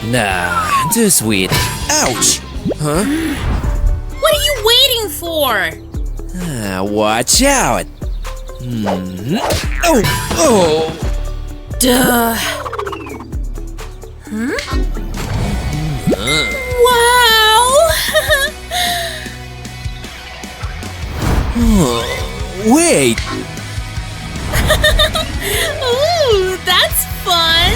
Nah, too sweet. Ouch! Huh? What are you waiting for? Watch out! Oh! Oh! Duh. Wow! Wait! Ooh, that's fun!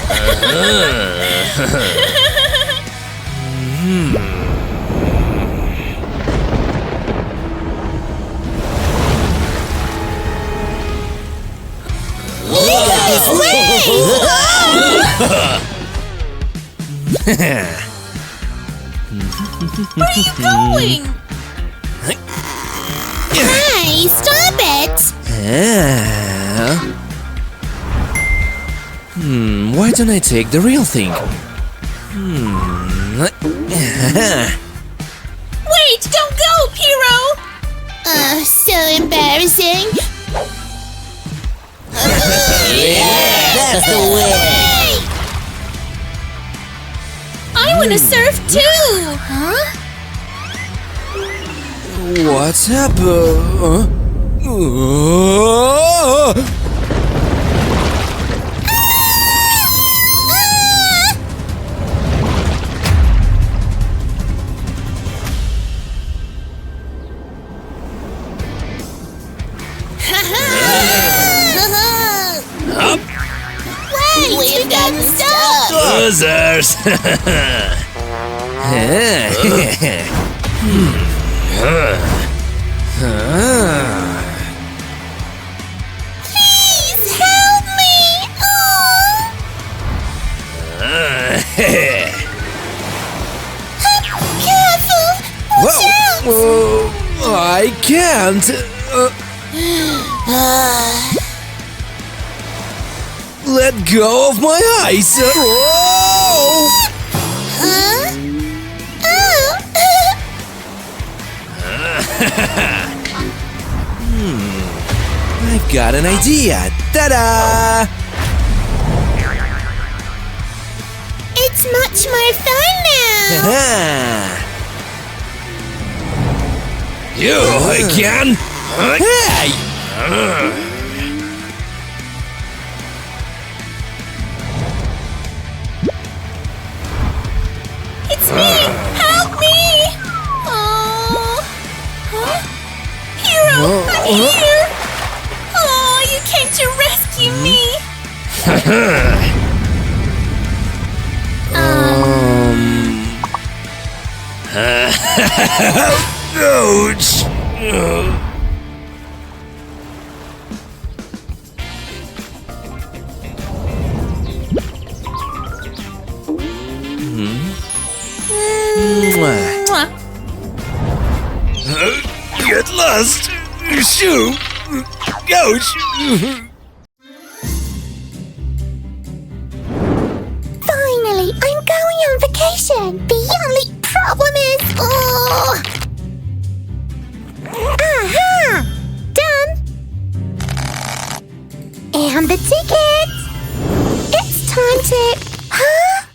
Where are you going? Hey, stop it! Why don't I take the real thing? Wait, don't go, Piro! So embarrassing. That's the way! I want to surf too! Huh? What's up? Wait, we've gotten stuck! Losers! Please help me! Careful! Watch out! I can't. Let go of my eyes. Whoa! Huh? I've got an idea. Ta-da! It's much more fun now! You again? Hey! It's me! Help me! Oh, huh? Piro, I'm here! Oh, you came to rescue me! Ouch! Mwah. Get lost! Shoo! Ouch! Finally, I'm going on vacation! The only problem is... Aha! Done! And the ticket! It's time to... Huh?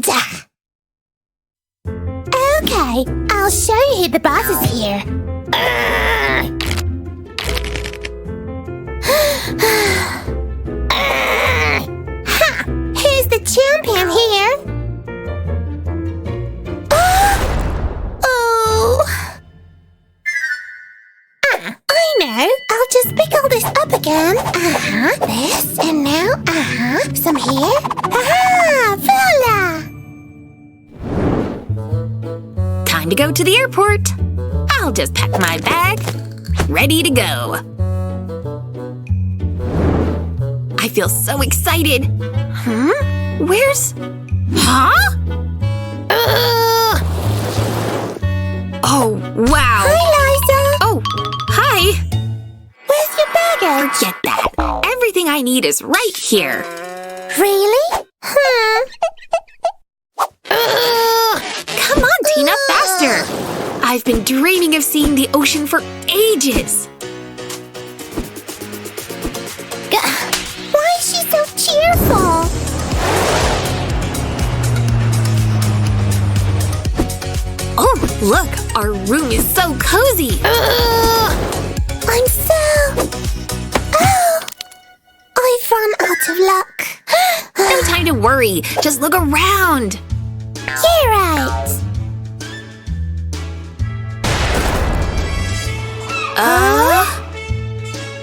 Duh! Okay, I'll show you the boss is here. Ha! Here's the champion here. Oh! I know. I'll just pick all this up again. This, and now, some here. Voila! Time to go to the airport. I'll just pack my bag. Ready to go. I feel so excited. Where's... Huh? Oh, wow. Hi, Liza. Oh, hi. Where's your baggage? Forget that. Everything I need is right here. Really? Come on, Tina, faster. I've been dreaming of seeing the ocean for ages. Look, our room is so cozy. I'm so... Oh! I've run out of luck. No time to worry. Just look around. You're right.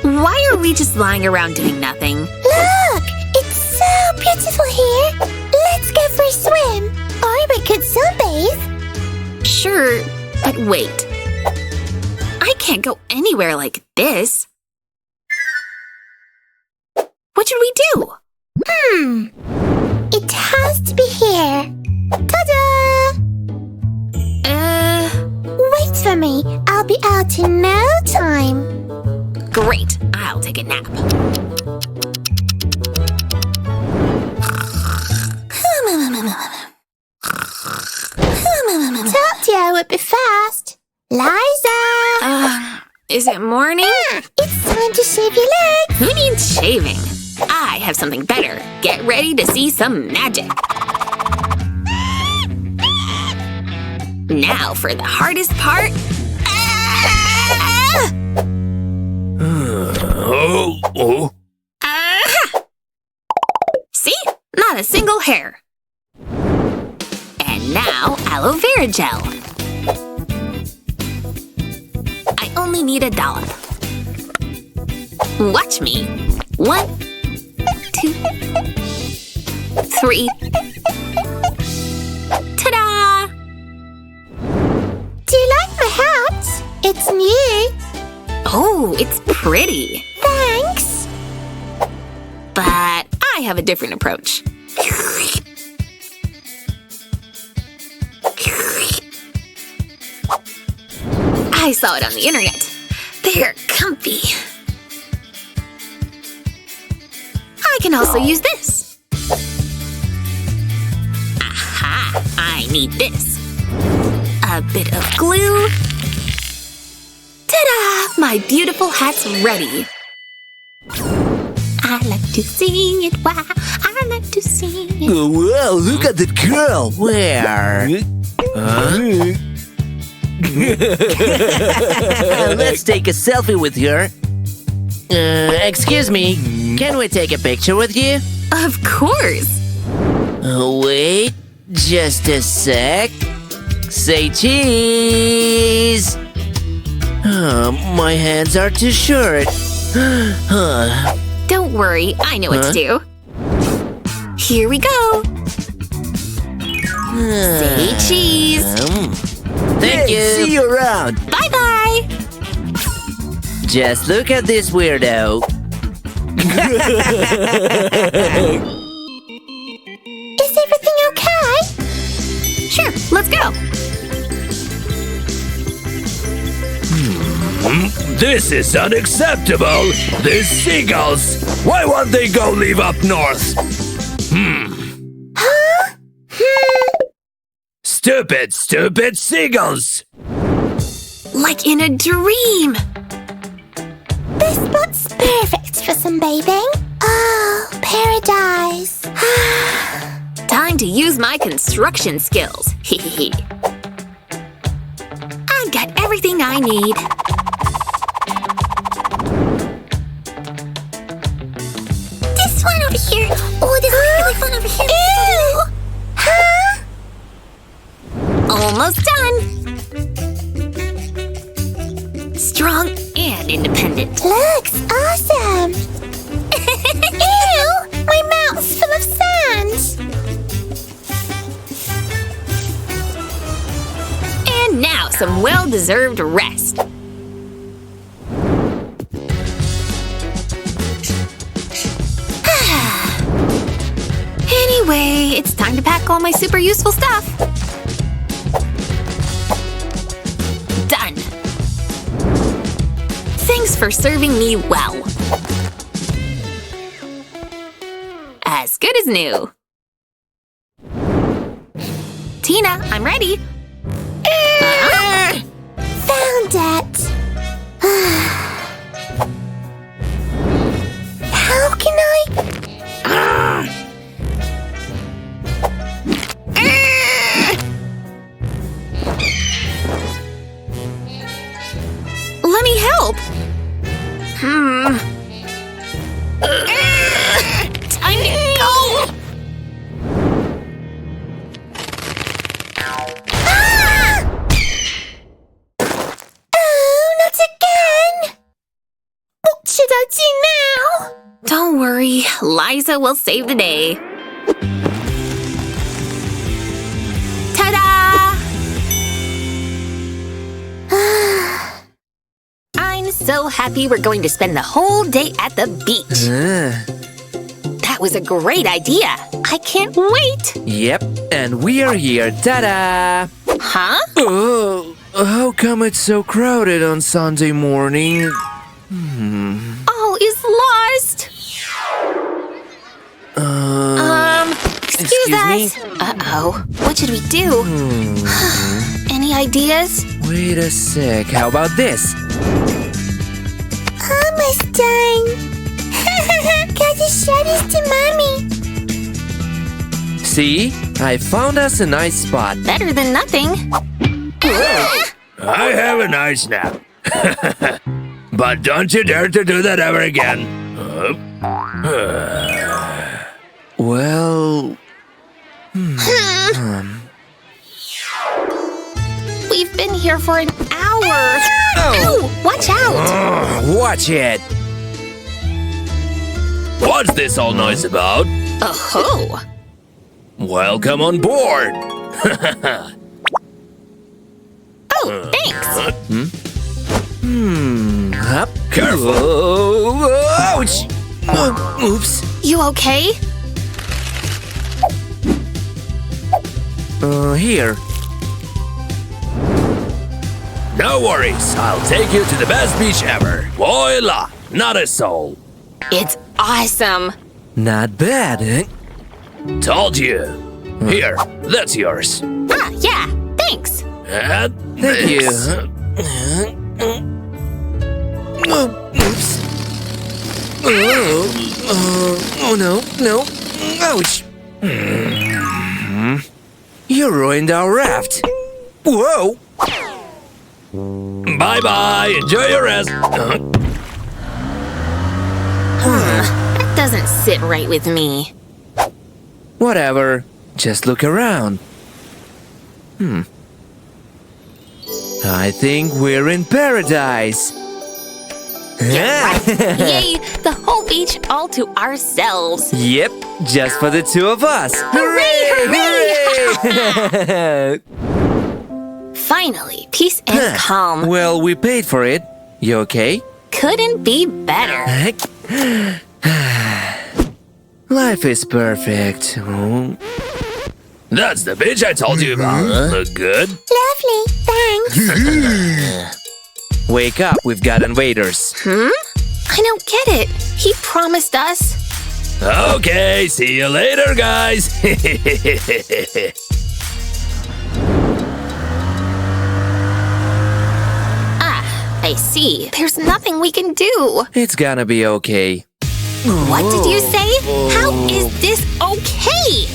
Why are we just lying around doing nothing? Look! It's so beautiful here. Let's go for a swim. Or we could sunbathe. Sure, but wait. I can't go anywhere like this. What should we do? It has to be here. Ta-da! Wait for me. I'll be out in no time. Great. I'll take a nap. Told you I would be fast. Liza! Is it morning? It's time to shave your legs. Who needs shaving? I have something better. Get ready to see some magic. Now for the hardest part. See? Not a single hair. And now aloe vera gel. I only need a dollop. Watch me. 1, 2, 3. Ta-da! Do you like my hat? It's new. Oh, it's pretty. Thanks. But I have a different approach. I saw it on the internet. They're comfy. I can also use this. Aha! I need this. A bit of glue. Ta-da! My beautiful hat's ready. I like to sing it, why? I like to sing it. Oh, wow, look at that girl. Where? Let's take a selfie with her. Excuse me, can we take a picture with you? Of course. Wait, just a sec. Say cheese. My hands are too short. Don't worry, I know what to do. Here we go. Say cheese. Thank you. See you around. Bye-bye. Just look at this weirdo. Is everything okay? Sure, let's go. This is unacceptable. These seagulls. Why won't they go live up north? Stupid, stupid seagulls. Like in a dream. This spot's perfect for some bathing. Oh, paradise. Time to use my construction skills. Hehehe. I've got everything I need. This one over here. Oh, this really fun over here. Ew! Huh? Almost done. Strong and independent. Looks awesome. Ew! My mouth's full of sand. And now some well-deserved rest. Anyway, it's time to pack all my super useful stuff. Done. Thanks for serving me well. As good as new. Tina, I'm ready. Found it. How can I? help. Time to go. Oh, not again! What should I do now? Don't worry, Liza will save the day. Ta-da! I'm so happy we're going to spend the whole day at the beach. That was a great idea. I can't wait. Yep, and we are here. Ta-da! Huh? Oh, how come it's so crowded on Sunday morning? All is lost. Excuse us. me? Uh-oh. What should we do? Any ideas? Wait a sec, how about this? Almost done. Gotta show this to Mommy. See? I found us a nice spot. Better than nothing. I have a nice nap. But don't you dare to do that ever again. Well... We've been here for an hour. Ow! Watch out! watch it! What's this all noise about? Oh-ho! Welcome on board! Oh, thanks. Up. Careful! Ouch! Oops. You okay? Here. No worries, I'll take you to the best beach ever. Voila! Not a soul. It's awesome. Not bad, eh? Told you. Here, that's yours. Ah, yeah. Thanks. Thank you. Oops. Oh no, no. Ouch. You ruined our raft. Whoa. Bye-bye. Enjoy your rest. That doesn't sit right with me. Whatever. Just look around. I think we're in paradise. Yay! The whole beach all to ourselves. Yep, just for the two of us. Hooray! Finally, peace and calm. Well, we paid for it. You okay? Couldn't be better. Life is perfect. That's the beach I told you about. Look good? Lovely, thanks. Wake up, we've got invaders. I don't get it. He promised us. Okay, see you later, guys. I see. There's nothing we can do. It's gonna be okay. What did you say? How is this okay?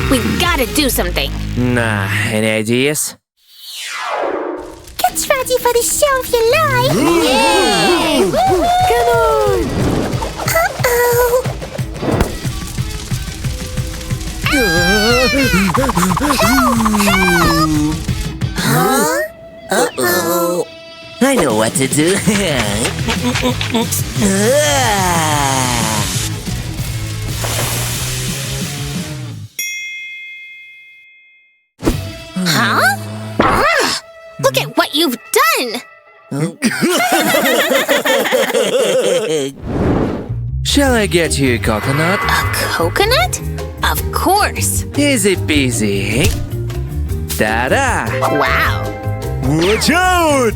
We gotta do something. Nah, any ideas? Get ready for the show of your life. Yay! Come on. Uh-oh. Huh? Uh-oh. I know what to do. Huh? Look at what you've done! Shall I get you a coconut? A coconut? Of course! Easy peasy. Ta-da! Wow! Watch out!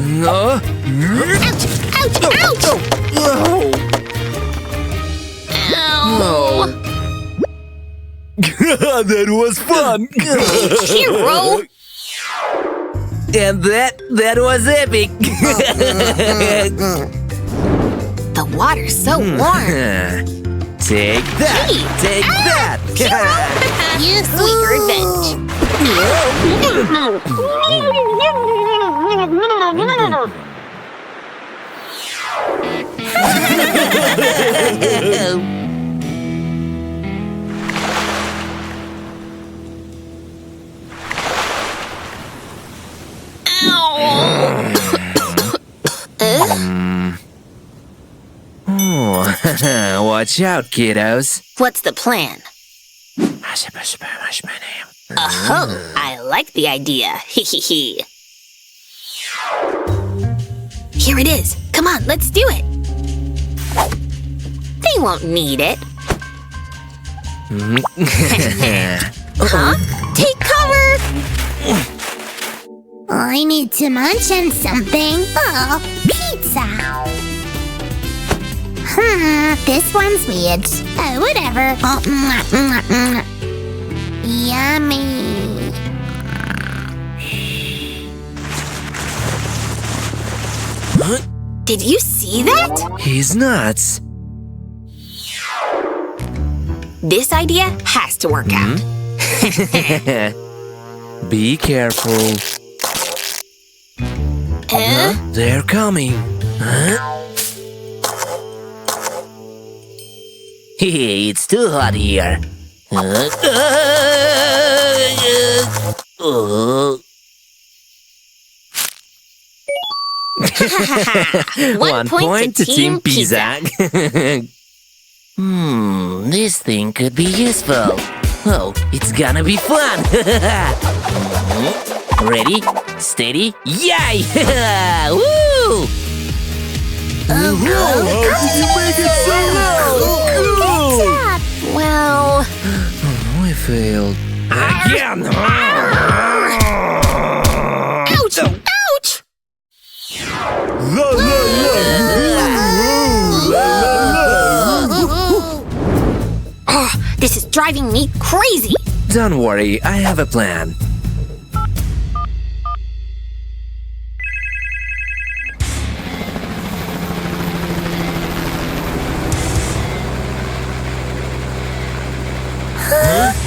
No. Ouch! Ouch! Ouch! Oh. Ow! That was fun! Hero! And that was epic. The water's so warm. Take that. Hey! Take that. You sweet revenge. Watch out, kiddos. What's the plan? Oh, I like the idea. Hee. Here it is. Come on, let's do it. They won't need it. Huh? Take cover! I need to munch on something. Oh, pizza. This one's weird. Oh, whatever. Yummy. Did you see that? He's nuts. This idea has to work out. Be careful. They're coming. Hey, it's too hot here. One point to Team Pizza. This thing could be useful. Oh, it's gonna be fun. Ready, steady, yay! Woo! How did you make it so low? Well, I failed. Again! ouch! Ouch! Oh, this is driving me crazy. Don't worry, I have a plan.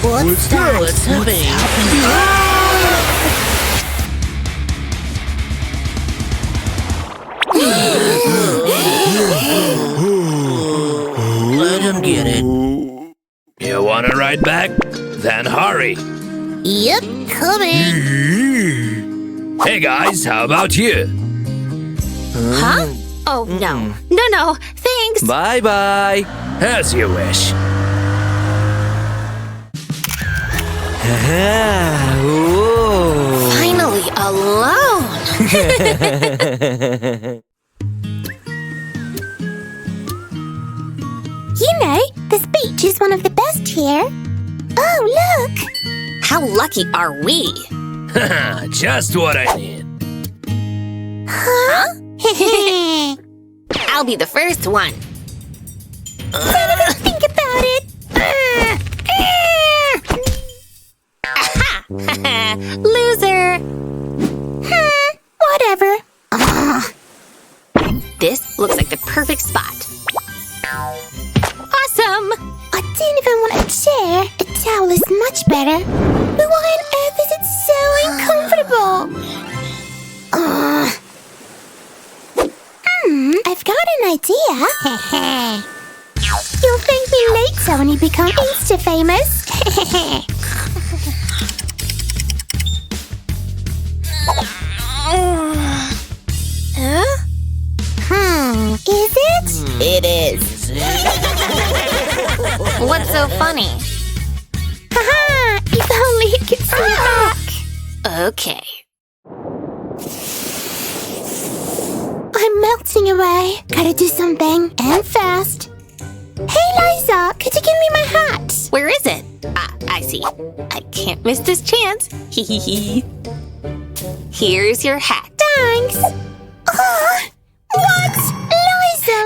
What's that? What's happening? Let him get it. You wanna ride back? Then hurry. Yep, coming. Hey guys, how about you? Huh? Oh, no. No, thanks. Bye-bye. As you wish. Finally alone. You know, this beach is one of the best here. Oh, look. How lucky are we? Just what I need. Huh? I'll be the first one. Think about it. Loser. Whatever. This looks like the perfect spot. Awesome. I don't even want a chair. A towel is much better. But why on earth is it so uncomfortable? I've got an idea. You'll thank me later when you become Insta-famous. Huh? Is it? It is. What's so funny? Haha! If only you could see back. Okay. I'm melting away. Gotta do something, and fast. Hey, Liza, could you give me my hat? Where is it? I see. I can't miss this chance. Hee. Here's your hat. Thanks. What? Liza?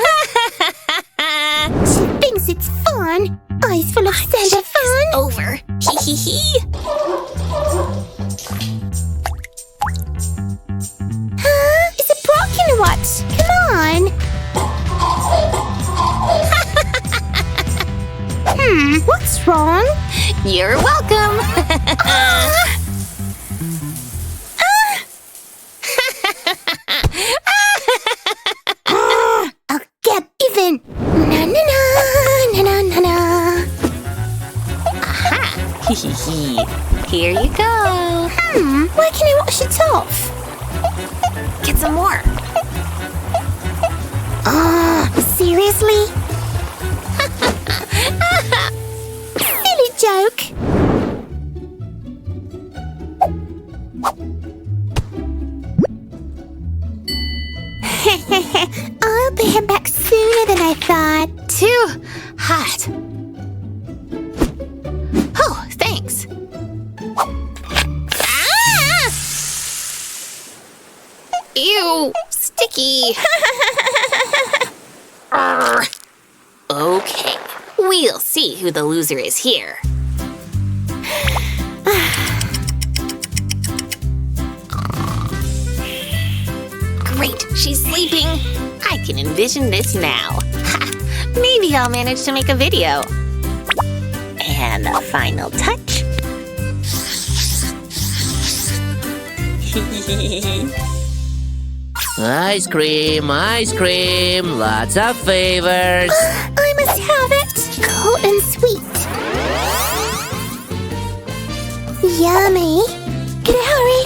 She thinks it's fun. Eyes full of Santa fun. Over. Hee. Come on. What's wrong? You're welcome. I'll get even. Na na na na na na na. Here you go. Where can I wash it off? Get some more. Seriously? Silly joke. I'll be back sooner than I thought. Too hot. Oh, thanks. Ah! Ew, sticky. Okay, we'll see who the loser is here. Great, she's sleeping. I can envision this now. Ha, maybe I'll manage to make a video. And the final touch. Ice cream, lots of flavors. I must have it. Cold and sweet. Yummy. Can I hurry?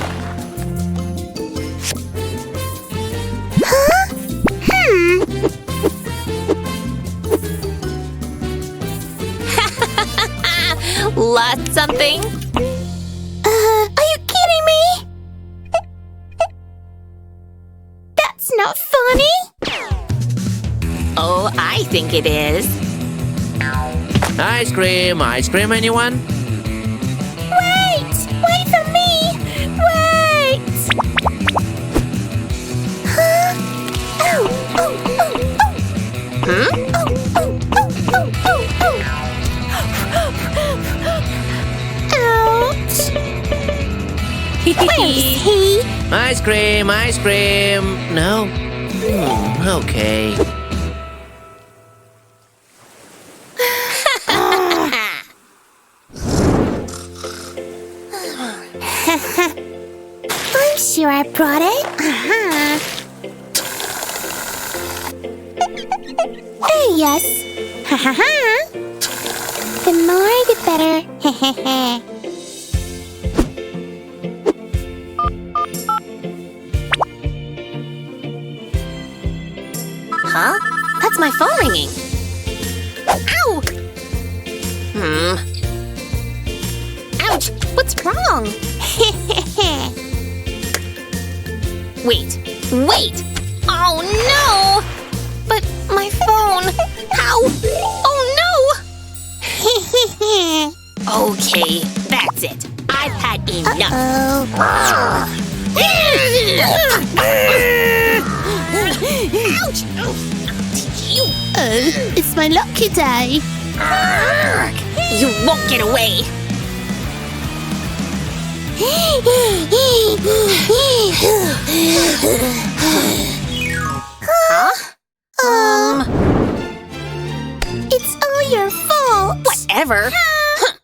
Huh? Lost something? Are you kidding me? That's not funny. Oh, I think it is. Ice cream, anyone? Wait! Wait for me! Wait! Huh? Oh! Oh! Oh! Oh! Hmm? Oh! Oh! Oh! Oh! Oh! Oh! Ouch! Where is he? Ice cream. No? Okay. I'm sure I brought it. Oh, yes. Ha ha ha. The more, the better. Huh? That's my phone ringing. Ow! Ouch! What's wrong? Wait! Oh no! But my phone! Ow! Oh no! Okay, that's it. I've had enough. Ouch! You! It's my lucky day. You won't get away! It's all your fault. Whatever.